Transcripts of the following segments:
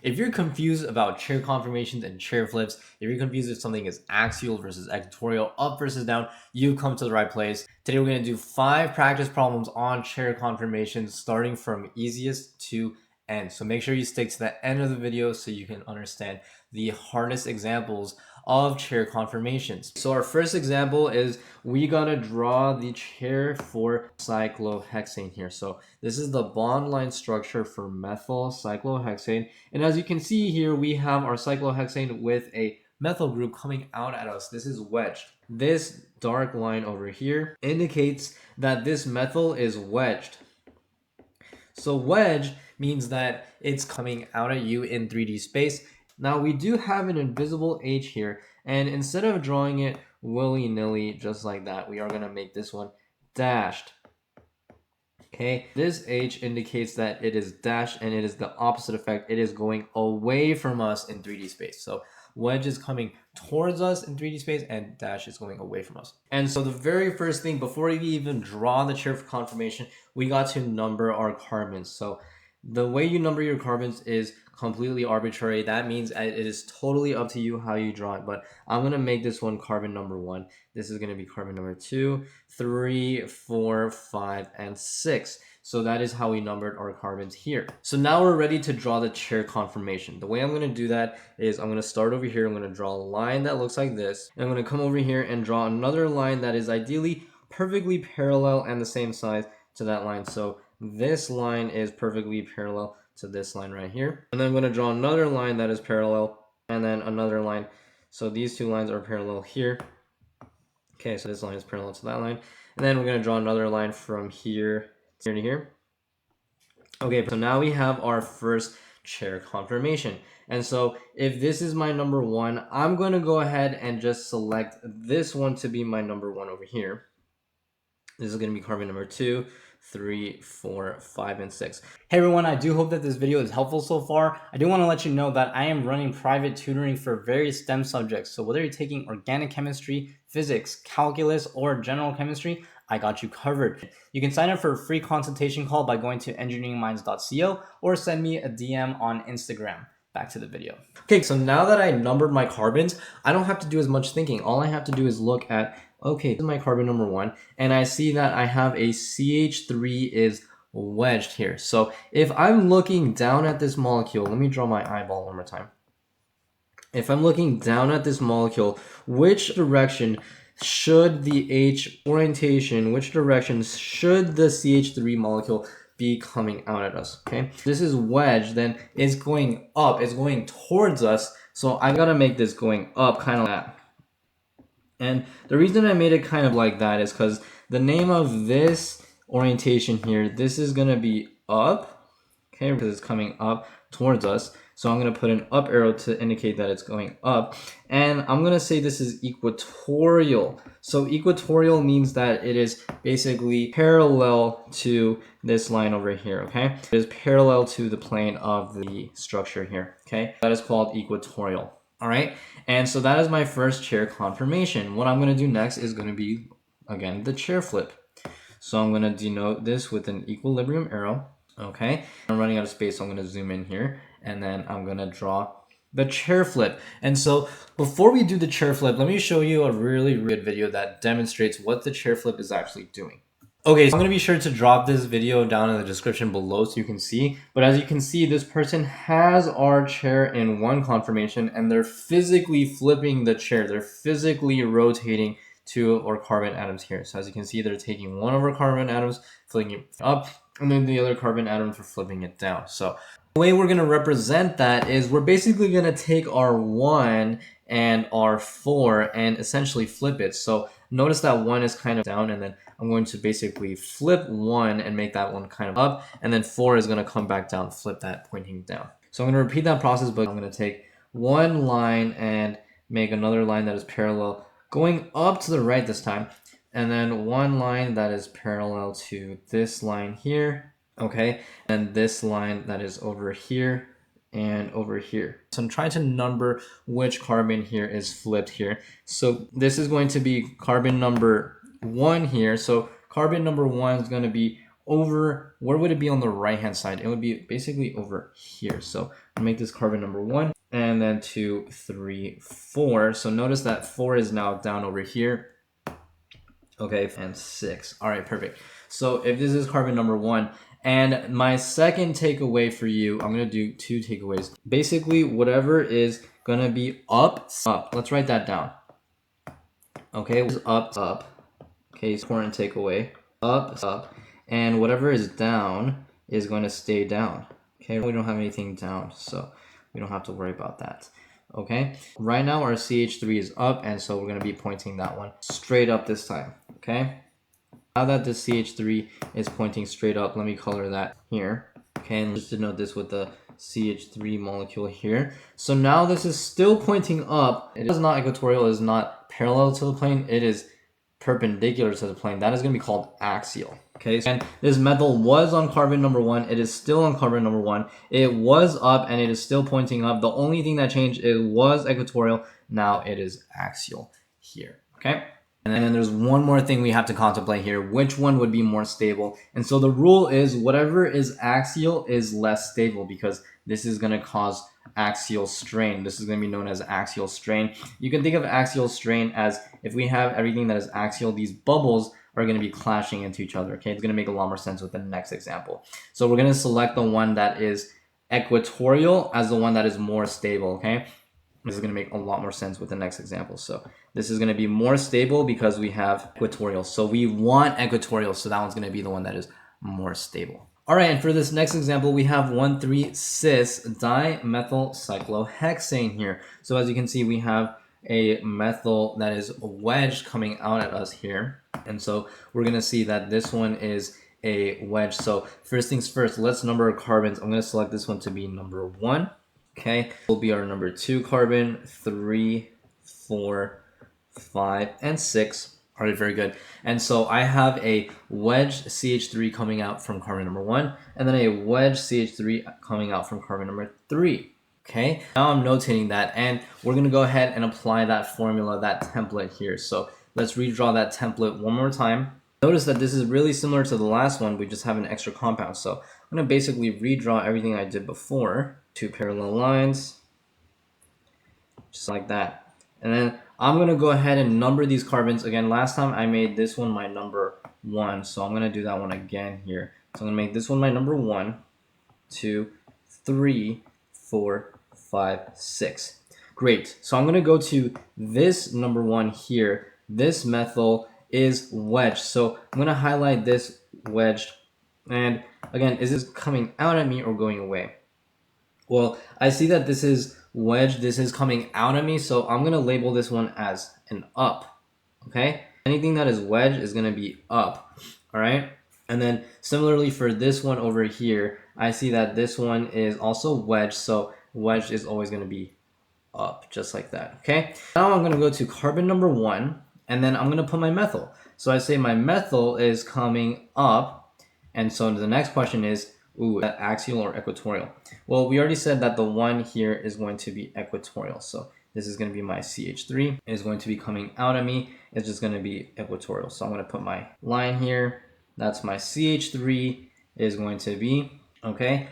If you're confused about chair conformations and chair flips, if you're confused if something is axial versus equatorial, up versus down, you've come to the right place. Today we're going to do 5 practice problems on chair conformations starting from easiest to end. So make sure you stick to the end of the video so you can understand the hardest examples of chair conformations. So our first example is we gotta draw the chair for cyclohexane here. So this is the bond line structure for methyl cyclohexane. And as you can see here, we have our cyclohexane with a methyl group coming out at us. This is wedged. This dark line over here indicates that this methyl is wedged. So wedge means that it's coming out at you in 3D space. Now we do have an invisible H here, and instead of drawing it willy-nilly just like that, we are going to make this one dashed. Okay, this H indicates that it is dashed, and it is the opposite effect. It is going away from us in 3D space. So wedge is coming towards us in 3D space, and dash is going away from us. And so the very first thing, before we even draw the chair for conformation, we got to number our carbons. So the way you number your carbons is completely arbitrary. That means it is totally up to you how you draw it. But I'm going to make this one carbon number 1. This is going to be carbon number 2, 3, 4, 5, and 6. So that is how we numbered our carbons here. So now we're ready to draw the chair conformation. The way I'm going to do that is I'm going to start over here. I'm going to draw a line that looks like this. And I'm going to come over here and draw another line that is ideally perfectly parallel and the same size to that line. So this line is perfectly parallel to this line right here. And then I'm going to draw another line that is parallel, and then another line. So these two lines are parallel here. Okay, so this line is parallel to that line. And then we're going to draw another line from here to here. Okay, so now we have our first chair conformation. And so if this is my number 1, I'm going to go ahead and just select this one to be my number 1 over here. This is going to be carbon number 2, 3, 4, 5, and 6. Hey everyone, I do hope that this video is helpful so far. I do want to let you know that I am running private tutoring for various STEM subjects. So whether you're taking organic chemistry, physics, calculus, or general chemistry, I got you covered. You can sign up for a free consultation call by going to engineeringminds.co or send me a DM on Instagram. Back to the video. Okay, so now that I numbered my carbons, I don't have to do as much thinking. All I have to do is look at, okay, this is my carbon number 1, and I see that I have a CH3 is wedged here. So if I'm looking down at this molecule, let me draw my eyeball one more time. If I'm looking down at this molecule, which direction should the H orientation, which direction should the CH3 molecule be coming out at us? Okay, this is wedge, then it's going up, it's going towards us. So I gotta make this going up kind of like that. And the reason I made it kind of like that is because the name of this orientation here, this is gonna be up, okay, because it's coming up towards us. So I'm going to put an up arrow to indicate that it's going up. And I'm going to say this is equatorial. So equatorial means that it is basically parallel to this line over here, okay? It is parallel to the plane of the structure here, okay? That is called equatorial, all right? And so that is my first chair conformation. What I'm going to do next is going to be, again, the chair flip. So I'm going to denote this with an equilibrium arrow, okay? I'm running out of space, so I'm going to zoom in here. And then I'm going to draw the chair flip. And so before we do the chair flip, let me show you a really good video that demonstrates what the chair flip is actually doing. Okay, so I'm going to be sure to drop this video down in the description below so you can see. But as you can see, this person has our chair in one conformation and they're physically flipping the chair. They're physically rotating two of our carbon atoms here. So as you can see, they're taking one of our carbon atoms, flipping it up, and then the other carbon atoms are flipping it down. So the way we're going to represent that is we're basically going to take our 1 and our 4 and essentially flip it. So notice that 1 is kind of down, and then I'm going to basically flip 1 and make that one kind of up, and then 4 is going to come back down, flip that pointing down. So I'm going to repeat that process, but I'm going to take one line and make another line that is parallel going up to the right this time, and then one line that is parallel to this line here. Okay, and this line that is over here and over here. So I'm trying to number which carbon here is flipped here. So this is going to be carbon number 1 here. So carbon number 1 is going to be over, where would it be on the right hand side? It would be basically over here. So I'll make this carbon number 1, and then 2, 3, 4. So notice that 4 is now down over here. Okay, and 6. All right, perfect. So if this is carbon number 1, and my second takeaway for you, I'm gonna do 2 takeaways. Basically, whatever is gonna be up. Let's write that down. Okay, up. Okay, important takeaway. Up, and whatever is down is going to stay down. Okay, we don't have anything down, so we don't have to worry about that. Okay, right now our CH3 is up, and so we're going to be pointing that one straight up this time. Okay, now that the CH3 is pointing straight up, let me color that here. Okay, and just denote this with the CH3 molecule here. So now this is still pointing up. It is not equatorial, it is not parallel to the plane, it is perpendicular to the plane. That is going to be called axial. Okay, and this methyl was on carbon number 1. It is still on carbon number 1. It was up and it is still pointing up. The only thing that changed, it was equatorial. Now it is axial here. Okay, and then there's one more thing we have to contemplate here. Which one would be more stable? And so the rule is whatever is axial is less stable, because this is going to cause axial strain. This is going to be known as axial strain. You can think of axial strain as if we have everything that is axial, these bubbles are going to be clashing into each other. Okay, it's going to make a lot more sense with the next example. So we're going to select the one that is equatorial as the one that is more stable. Okay, this is going to make a lot more sense with the next example. So this is going to be more stable because we have equatorial. So we want equatorial, so that one's going to be the one that is more stable. All right, and for this next example, we have 1,3-cis dimethyl cyclohexane here. So as you can see, we have a methyl that is wedged coming out at us here. And so we're gonna see that this one is a wedge. So first things first, let's number our carbons. I'm gonna select this one to be number 1. Okay, will be our number 2 carbon, 3, 4, 5, and 6. All right, very good. And so I have a wedge CH3 coming out from carbon number 1, and then a wedge CH3 coming out from carbon number 3. Okay, now I'm notating that, and we're gonna go ahead and apply that formula, that template here. So let's redraw that template one more time. Notice that this is really similar to the last one, we just have an extra compound. So I'm gonna basically redraw everything I did before, 2 parallel lines, just like that. And then I'm going to go ahead and number these carbons. Again, last time I made this one my number 1, so I'm going to do that one again here. So I'm going to make this one my number 1, 2, 3, 4, 5, 6. Great. So I'm going to go to this number 1 here. This methyl is wedged. So I'm going to highlight this wedged. And again, is this coming out at me or going away? Well, I see that this is wedged, this is coming out at me, so I'm going to label this one as an up, okay? Anything that is wedged is going to be up, all right? And then similarly for this one over here, I see that this one is also wedged, so wedged is always going to be up, just like that, okay? Now I'm going to go to carbon number 1, and then I'm going to put my methyl. So I say my methyl is coming up, and so the next question is, ooh, that axial or equatorial? Well, we already said that the one here is going to be equatorial. So this is going to be my CH3. It is going to be coming out at me. It's just going to be equatorial. So I'm going to put my line here. That's my CH3 is going to be, okay?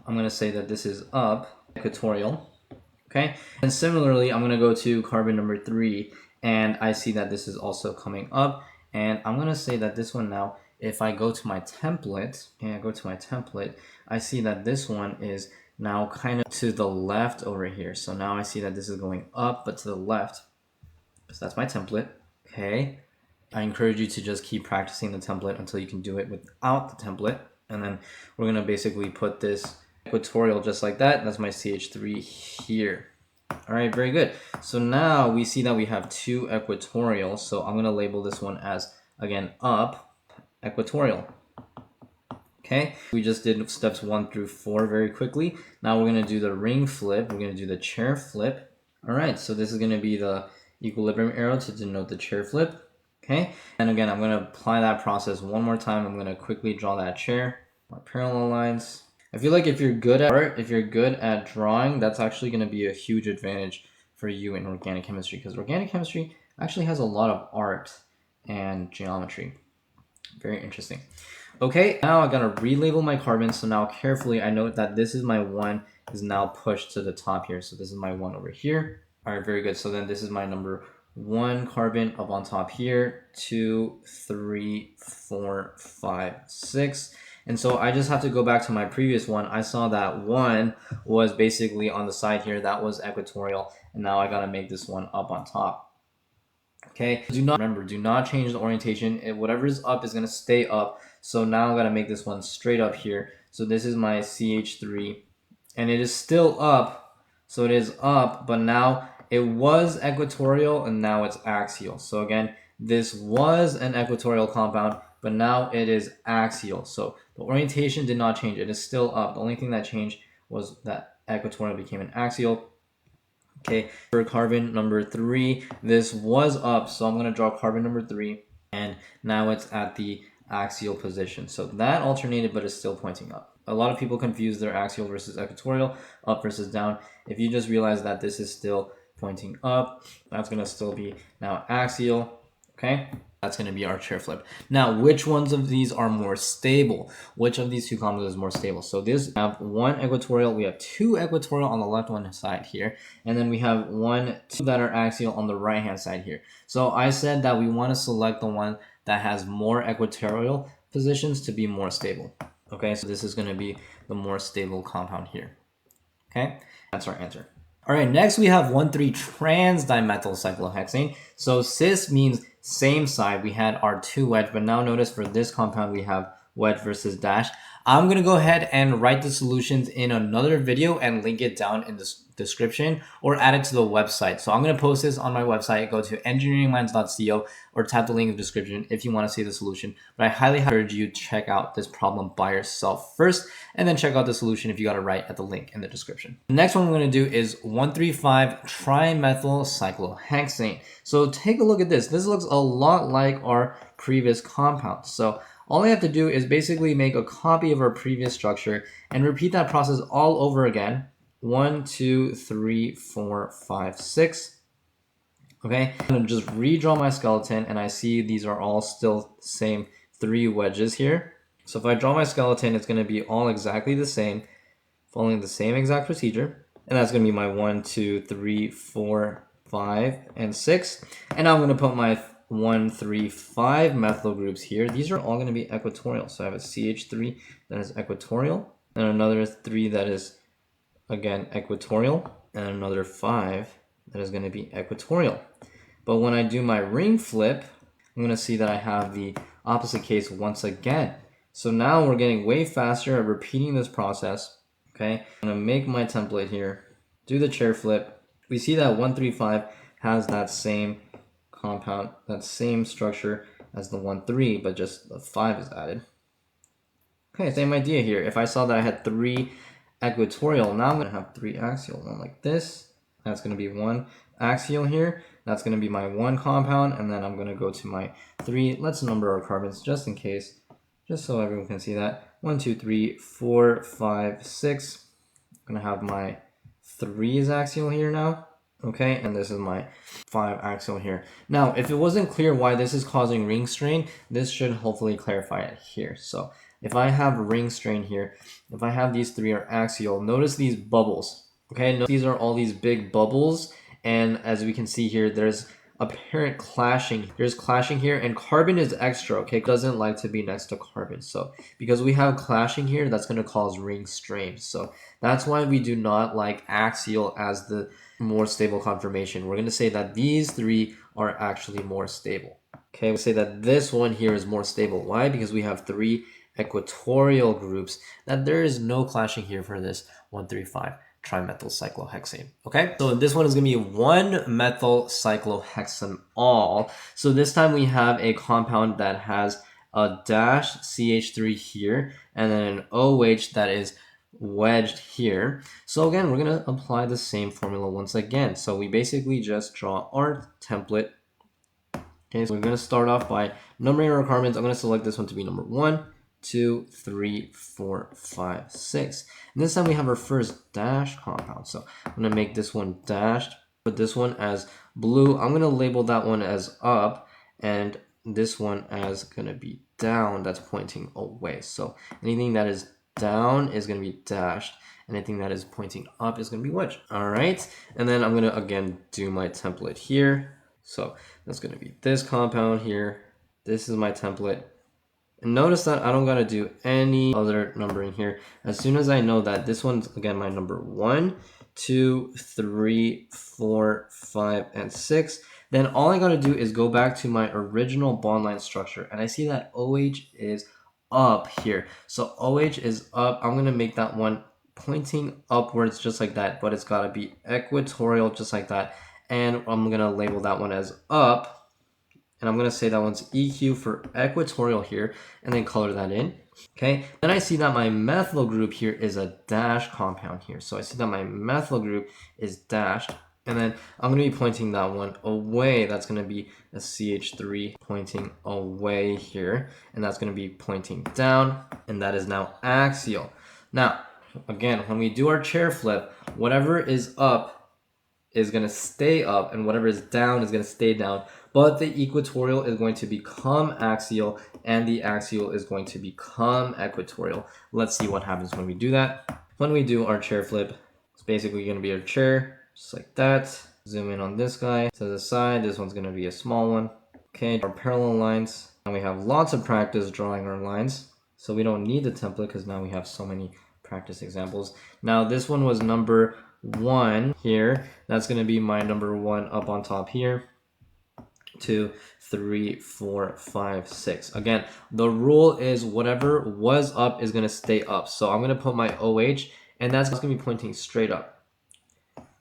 I'm going to say that this is up, equatorial, okay? And similarly, I'm going to go to carbon number 3, and I see that this is also coming up. And I'm going to say that this one now, if I go to my template, I see that this one is now kind of to the left over here. So now I see that this is going up, but to the left. So that's my template, okay? I encourage you to just keep practicing the template until you can do it without the template. And then we're gonna basically put this equatorial just like that. That's my CH3 here. All right, very good. So now we see that we have 2 equatorial. So I'm gonna label this one as, again, up, equatorial. Okay, we just did steps 1 through 4 very quickly. Now we're going to do the ring flip. We're going to do the chair flip. All right, so this is going to be the equilibrium arrow to denote the chair flip. Okay, and again, I'm going to apply that process one more time. I'm going to quickly draw that chair. More parallel lines. I feel like if you're good at art, if you're good at drawing, that's actually going to be a huge advantage for you in organic chemistry, because organic chemistry actually has a lot of art and geometry. Very interesting. Okay, now I gotta relabel my carbon. So now carefully, I note that this is my 1 is now pushed to the top here. So this is my 1 over here. All right, very good. So then this is my number 1 carbon up on top here, 2, 3, 4, 5, 6. And so I just have to go back to my previous one. I saw that 1 was basically on the side here. That was equatorial. And now I gotta make this one up on top. Okay, do not change the orientation. Whatever is up is going to stay up. So now I'm going to make this one straight up here. So this is my CH3 and it is still up. So it is up, but now it was equatorial and now it's axial. So again, this was an equatorial compound, but now it is axial. So the orientation did not change. It is still up. The only thing that changed was that equatorial became an axial. Okay, for carbon number 3, this was up, so I'm going to draw carbon number 3, and now it's at the axial position. So that alternated, but it's still pointing up. A lot of people confuse their axial versus equatorial, up versus down. If you just realize that this is still pointing up, that's going to still be now axial, okay? That's going to be our chair flip. Now, which ones of these are more stable? Which of these two compounds is more stable? So this, we have 1 equatorial, we have 2 equatorial on the left one side here, and then we have 2 that are axial on the right hand side here. So I said that we want to select the one that has more equatorial positions to be more stable. Okay, so this is going to be the more stable compound here. Okay, that's our answer. All right, next we have 1,3-trans-dimethyl cyclohexane. So cis means same side. We had our 2 wedge, but now notice for this compound we have wedge versus dash. I'm going to go ahead and write the solutions in another video and link it down in the description or add it to the website. So I'm going to post this on my website. Go to engineeringminds.co or tap the link in the description if you want to see the solution. But I highly encourage you to check out this problem by yourself first and then check out the solution if you got it right at the link in the description. The next one we're going to do is 1,3,5-trimethyl cyclohexane. So take a look at this. This looks a lot like our previous compound. So all I have to do is basically make a copy of our previous structure and repeat that process all over again. 1, 2, 3, 4, 5, 6. Okay, I'm gonna just redraw my skeleton and I see these are all still the same 3 wedges here. So if I draw my skeleton, it's gonna be all exactly the same, following the same exact procedure. And that's gonna be my 1, 2, 3, 4, 5, and 6. And now I'm gonna put my 1, 3, 5 methyl groups here. These are all going to be equatorial. So I have a CH3 that is equatorial, and another 3 that is, again, equatorial, and another 5 that is going to be equatorial. But when I do my ring flip, I'm going to see that I have the opposite case once again. So now we're getting way faster at repeating this process. Okay, I'm going to make my template here, do the chair flip. We see that 135 has that same compound, that same structure as the 1,3, but just the 5 is added. Okay, same idea here. If I saw that I had 3 equatorial, now I'm going to have 3 axial. One like this. That's going to be 1 axial here. That's going to be my 1 compound, and then I'm going to go to my 3. Let's number our carbons just in case, just so everyone can see that. 1, 2, 3, 4, 5, 6. I'm going to have my 3 is axial here now. Okay, and this is my 5 axial here. Now, if it wasn't clear why this is causing ring strain, this should hopefully clarify it here. So if I have ring strain here, if I have these 3 are axial, notice these bubbles. Okay, these are all these big bubbles, and as we can see here, there's apparent clashing. There's clashing here, and carbon is extra, okay? It doesn't like to be next to carbon. So because we have clashing here, that's going to cause ring strain. So that's why we do not like axial as the more stable conformation. We're going to say that these 3 are actually more stable. Okay, we say that this one here is more stable. Why? Because we have 3 equatorial groups, that there is no clashing here for this 135 trimethyl cyclohexane. Okay, so this one is going to be 1-methyl cyclohexanol. So this time we have a compound that has a dash CH3 here and then an OH that is wedged here. So again, we're going to apply the same formula once again. So we basically just draw our template. Okay, so we're going to start off by numbering our carbons. I'm going to select this one to be number 1, 2, 3, 4, 5, 6. And this time we have our first dash compound. So I'm going to make this one dashed, put this one as blue. I'm going to label that one as up, and this one as going to be down that's pointing away. So anything that is down is going to be dashed. Anything that is pointing up is going to be wedged. All right. And then I'm going to, again, do my template here. So that's going to be this compound here. This is my template. And notice that I don't got to do any other numbering here. As soon as I know that this one's, again, my number 1, 2, 3, 4, 5, and 6, then all I got to do is go back to my original bond line structure. And I see that OH is up here. So OH is up. I'm going to make that one pointing upwards just like that, but it's got to be equatorial just like that. And I'm going to label that one as up. And I'm going to say that one's EQ for equatorial here, and then color that in. Okay, then I see that my methyl group here is a dash compound here. So I see that my methyl group is dashed, and then I'm going to be pointing that one away. That's going to be a CH3 pointing away here, and that's going to be pointing down, and that is now axial. Now, again, when we do our chair flip, whatever is up is going to stay up, and whatever is down is going to stay down, but the equatorial is going to become axial, and the axial is going to become equatorial. Let's see what happens when we do that. When we do our chair flip, it's basically going to be our chair, just like that. Zoom in on this guy to the side. This one's going to be a small one. Okay, our parallel lines, and we have lots of practice drawing our lines, so we don't need the template because now we have so many practice examples. Now this one was number 1 here. That's going to be my number 1 up on top here. 2, 3, 4, 5, 6. Again, the rule is whatever was up is going to stay up. So I'm going to put my OH, and that's going to be pointing straight up.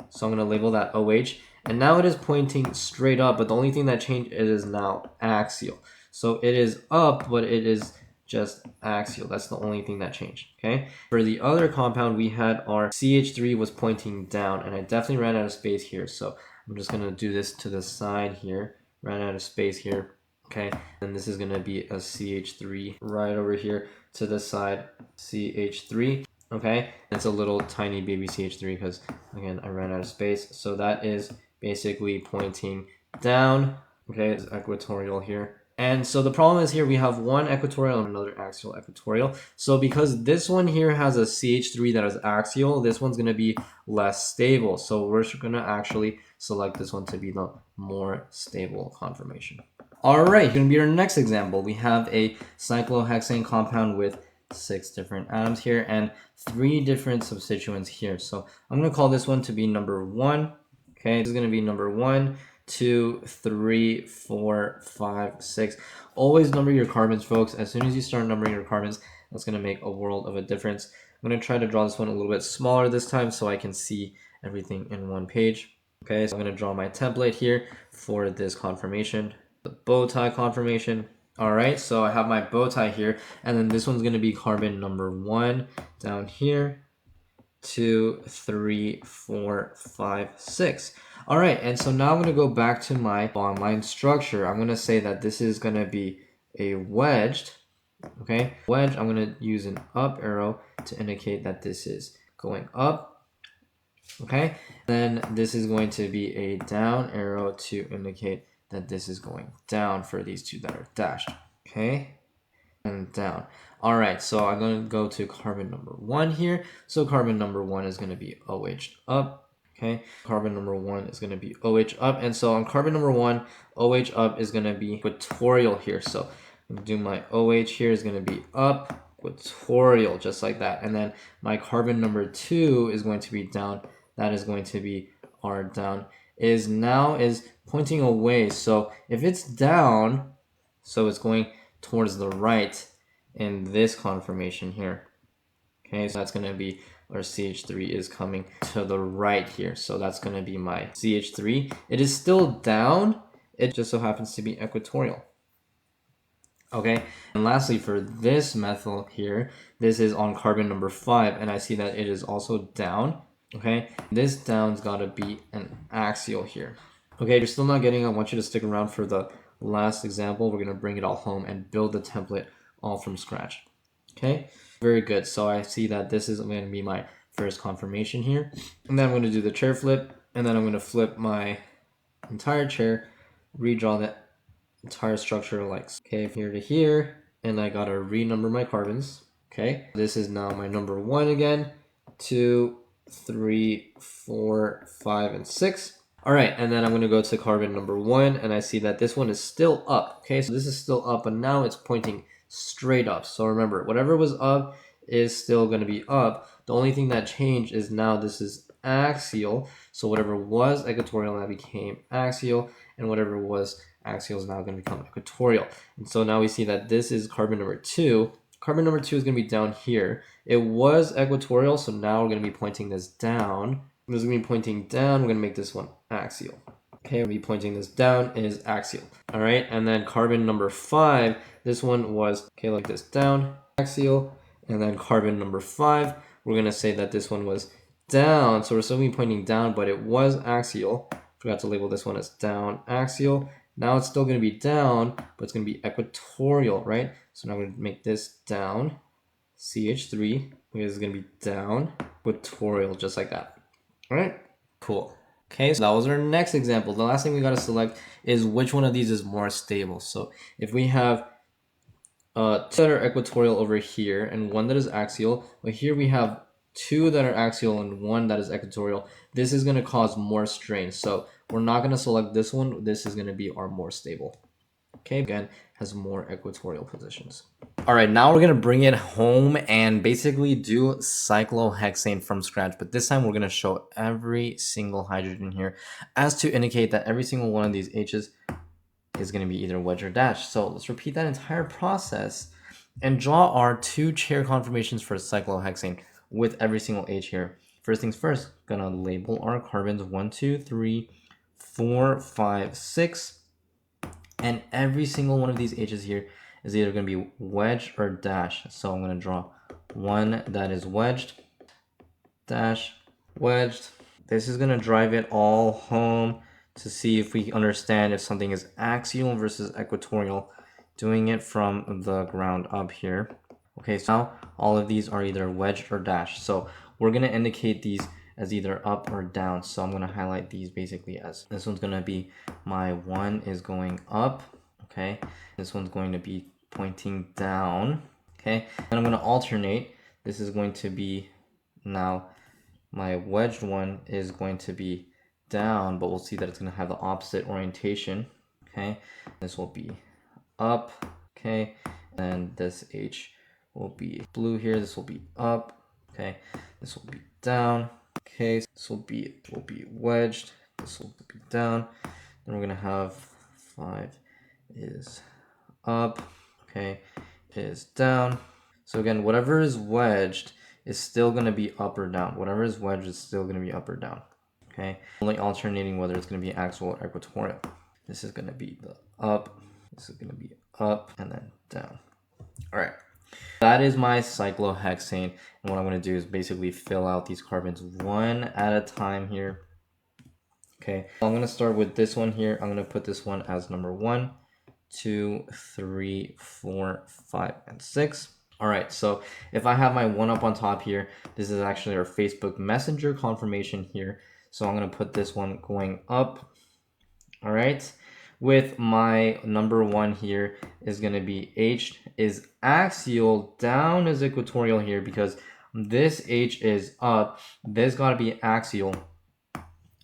So I'm going to label that OH. And now it is pointing straight up, but the only thing that changed, it is now axial. So it is up, but it is just axial. That's the only thing that changed, okay? For the other compound, we had our CH3 was pointing down, and I definitely ran out of space here. So I'm just going to do this to the side here. Ran out of space here, okay? And this is going to be a CH3 right over here to the side, CH3. Okay, it's a little tiny baby CH3 because, again, I ran out of space. So that is basically pointing down. Okay, it's equatorial here. And so the problem is here we have one equatorial and another axial equatorial. So because this one here has a CH3 that is axial, this one's going to be less stable. So we're going to actually select this one to be the more stable conformation. All right, going to be our next example. We have a cyclohexane compound with 6 different atoms here and 3 different substituents here. So I'm going to call this one to be number 1. Okay, this is going to be number 1, 2, 3, 4, 5, 6. Always number your carbons, folks. As soon as you start numbering your carbons, that's going to make a world of a difference. I'm going to try to draw this one a little bit smaller this time so I can see everything in one page. Okay, so I'm going to draw my template here for this conformation, the bow tie conformation. All right, so I have my bow tie here, and then this one's going to be carbon number 1 down here, 2, 3, 4, 5, 6. All right, and so now I'm going to go back to my bond line structure. I'm going to say that this is going to be a wedged, okay? Wedge, I'm going to use an up arrow to indicate that this is going up, okay? Then this is going to be a down arrow to indicate that this is going down for these two that are dashed, okay? And down. All right, so I'm going to go to carbon number 1 here. So carbon number 1 is going to be OH up, okay? Carbon number 1 is going to be OH up. And so on carbon number 1, OH up is going to be equatorial here. So I'm going to do my OH here is going to be up, equatorial, just like that. And then my carbon number 2 is going to be down. That is going to be R down. Is pointing away. So if it's down, so it's going towards the right in this conformation here. Okay, so that's going to be our CH3 is coming to the right here. So that's going to be my CH3. It is still down. It just so happens to be equatorial. Okay, and lastly for this methyl here, this is on carbon number 5, and I see that it is also down. Okay, this down's got to be an axial here. Okay, you're still not getting it. I want you to stick around for the last example. We're going to bring it all home and build the template all from scratch. Okay, very good. So I see that this is going to be my first conformation here. And then I'm going to do the chair flip, and then I'm going to flip my entire chair, redraw the entire structure like, okay, here to here, and I gotta renumber my carbons. Okay, this is now my number 1 again, 2, 3, 4, 5, and 6. All right, and then I'm gonna go to carbon number 1, and I see that this one is still up. Okay, so this is still up, but now it's pointing straight up. So remember, whatever was up is still gonna be up. The only thing that changed is now this is axial. So whatever was equatorial now became axial, and whatever was axial is now going to become equatorial. And so now we see that this is carbon number 2. Carbon number 2 is going to be down here. It was equatorial, so now we're going to be pointing this down. This is going to be pointing down. We're going to make this one axial. Okay, we'll be pointing this down is axial. All right, and then carbon number 5, this one was, okay, like this, down, axial. And then carbon number 5, we're going to say that this one was down. So we're still going to be pointing down, but it was axial. Forgot to label this one as down axial. Now it's still going to be down, but it's going to be equatorial, right? So now I'm going to make this down, CH3. This is going to be down, equatorial, just like that. All right, cool. Okay, so that was our next example. The last thing we got to select is which one of these is more stable. So if we have two that are equatorial over here and one that is axial, but here we have two that are axial and one that is equatorial, this is going to cause more strain. So we're not going to select this one. This is going to be our more stable. Okay, again, has more equatorial positions. All right, now we're going to bring it home and basically do cyclohexane from scratch. But this time we're going to show every single hydrogen here as to indicate that every single one of these H's is going to be either wedge or dash. So let's repeat that entire process and draw our 2 chair conformations for cyclohexane with every single H here. First things first, gonna label our carbons 1, 2, 3, 4, 5, 6, and every single one of these H's here is either gonna be wedged or dash. So I'm gonna draw one that is wedged, dash, wedged. This is gonna drive it all home to see if we understand if something is axial versus equatorial, doing it from the ground up here. Okay, so now all of these are either wedged or dashed. So we're going to indicate these as either up or down. So I'm going to highlight these basically as this one's going to be my 1 is going up. Okay, this one's going to be pointing down. Okay, and I'm going to alternate. This is going to be now my wedged one is going to be down, but we'll see that it's going to have the opposite orientation. Okay, this will be up. Okay, and this H will be blue here. This will be up. Okay, this will be down. Okay, this will be wedged. This will be down. Then we're gonna have 5 is up. Okay, is down. So again, whatever is wedged is still gonna be up or down. Whatever is wedged is still gonna be up or down. Okay, only alternating whether it's gonna be axial or equatorial. This is gonna be the up. This is gonna be up and then down. All right. That is my cyclohexane, and what I'm going to do is basically fill out these carbons one at a time here. Okay, I'm going to start with this one here. I'm going to put this one as number 1, 2, 3, 4, 5, and 6. All right, so if I have my 1 up on top here, this is actually our Facebook Messenger confirmation here. So I'm going to put this one going up. All right. With my number 1 here is going to be H is axial, down is equatorial here because this H is up. This got to be axial.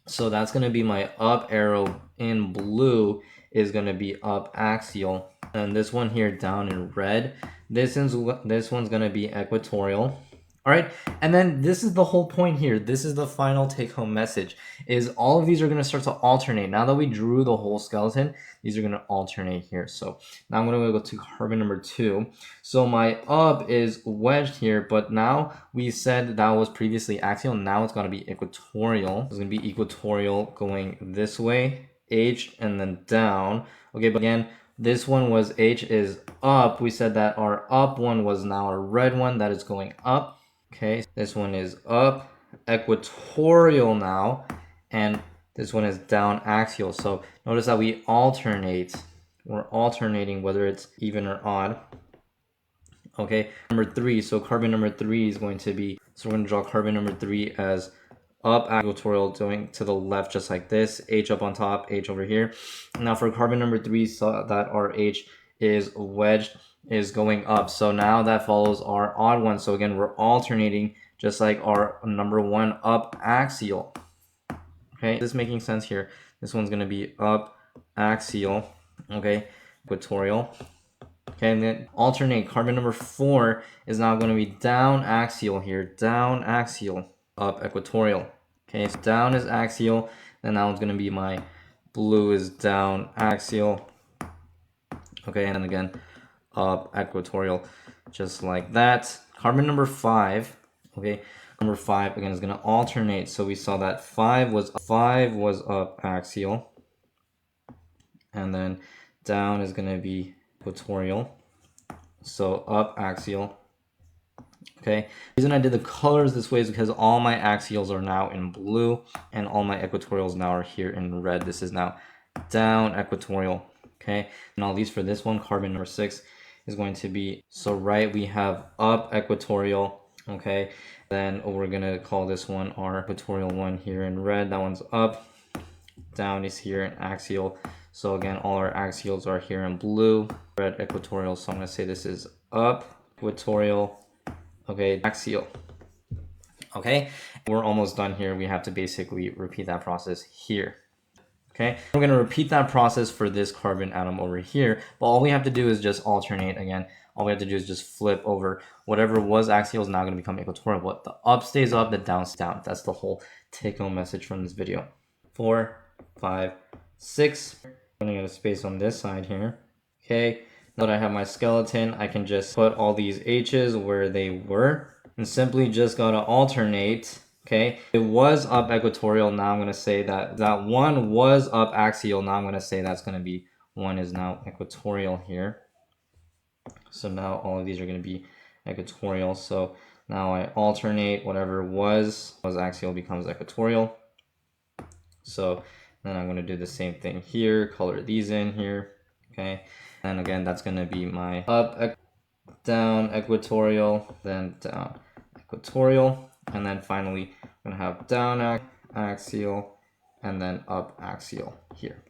So that's going to be my up arrow in blue is going to be up axial. And this one here down in red, this one's going to be equatorial. All right, and then this is the whole point here. This is the final take-home message, is all of these are going to start to alternate. Now that we drew the whole skeleton, these are going to alternate here. So now I'm going to go to carbon number 2. So my up is wedged here, but now we said that was previously axial. Now it's going to be equatorial. It's going to be equatorial going this way, H, and then down. Okay, but again, this one was H is up. We said that our up one was now our red one that is going up. Okay, this one is up, equatorial now, and this one is down axial. So notice that we alternate. We're alternating whether it's even or odd. Okay, number 3. So carbon number 3 is going to be, so we're going to draw carbon number 3 as up equatorial going to the left just like this. H up on top, H over here. Now for carbon number 3, so that our H is wedged. is going up. So now that follows our odd one. So again, we're alternating just like our number 1 up axial. Okay, is this making sense here? This one's going to be up axial, okay, equatorial. Okay, and then alternate. Carbon number 4 is now going to be down axial here, down axial, up equatorial. Okay, so down is axial, then that one's going to be my blue is down axial. Okay, and then again, up equatorial, just like that. Carbon number 5, okay, number 5 again is going to alternate. So we saw that 5 was up axial, and then down is going to be equatorial. So up axial. Okay, the reason I did the colors this way is because all my axials are now in blue and all my equatorials now are here in red. This is now down equatorial. Okay, and at least for this one, carbon number 6 is going to be, so right, we have up equatorial. Okay, then we're gonna call this one our equatorial one here in red. That one's up, down is here in axial. So again, all our axials are here in blue, red equatorial. So I'm gonna say this is up equatorial, okay, axial. Okay, we're almost done here. We have to basically repeat that process here. Okay, we're going to repeat that process for this carbon atom over here, but all we have to do is just alternate again. All we have to do is just flip over. Whatever was axial is now going to become equatorial, but the up stays up, the down stays down. That's the whole take-home message from this video. 4, 5, 6. I'm going to get a space on this side here. Okay, now that I have my skeleton, I can just put all these H's where they were and simply just got to alternate. Okay, it was up equatorial. Now I'm going to say that 1 was up axial. Now I'm going to say that's going to be 1 is now equatorial here. So now all of these are going to be equatorial. So now I alternate, whatever was axial becomes equatorial. So then I'm going to do the same thing here, color these in here. Okay, and again, that's going to be my up, down equatorial, then down equatorial. And then finally, I'm going to have down axial and then up axial here.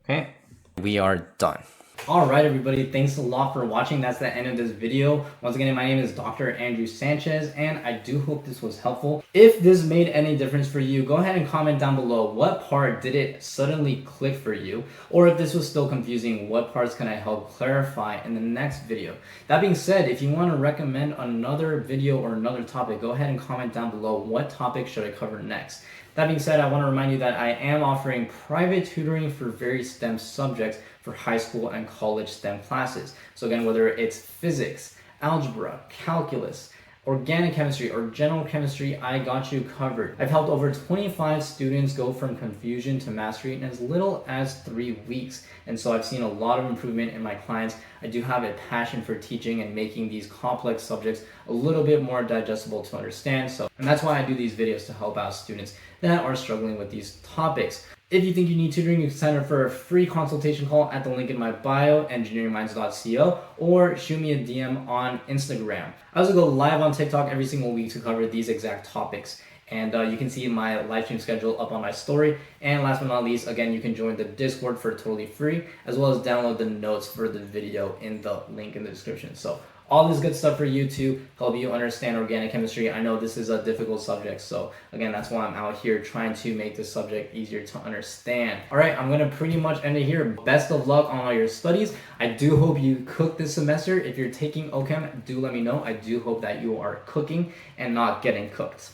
Okay, we are done. All right, everybody, thanks a lot for watching. That's the end of this video. Once again, my name is Dr. Andrew Sanchez, and I do hope this was helpful. If this made any difference for you, go ahead and comment down below what part did it suddenly click for you, or if this was still confusing, what parts can I help clarify in the next video. That being said, if you want to recommend another video or another topic, go ahead and comment down below what topic should I cover next. That being said, I want to remind you that I am offering private tutoring for various STEM subjects for high school and college STEM classes. So again, whether it's physics, algebra, calculus, organic chemistry, or general chemistry, I got you covered. I've helped over 25 students go from confusion to mastery in as little as 3 weeks. And so I've seen a lot of improvement in my clients. I do have a passion for teaching and making these complex subjects a little bit more digestible to understand. And that's why I do these videos, to help out students that are struggling with these topics. If you think you need tutoring, you can sign up for a free consultation call at the link in my bio, engineeringminds.co, or shoot me a DM on Instagram. I also go live on TikTok every single week to cover these exact topics. And you can see my live stream schedule up on my story. And last but not least, again, you can join the Discord for totally free, as well as download the notes for the video in the link in the description. So all this good stuff for you to help you understand organic chemistry. I know this is a difficult subject, so again, that's why I'm out here trying to make this subject easier to understand. All right, I'm gonna pretty much end it here. Best of luck on all your studies. I do hope you cook this semester. If you're taking OChem, do let me know. I do hope that you are cooking and not getting cooked.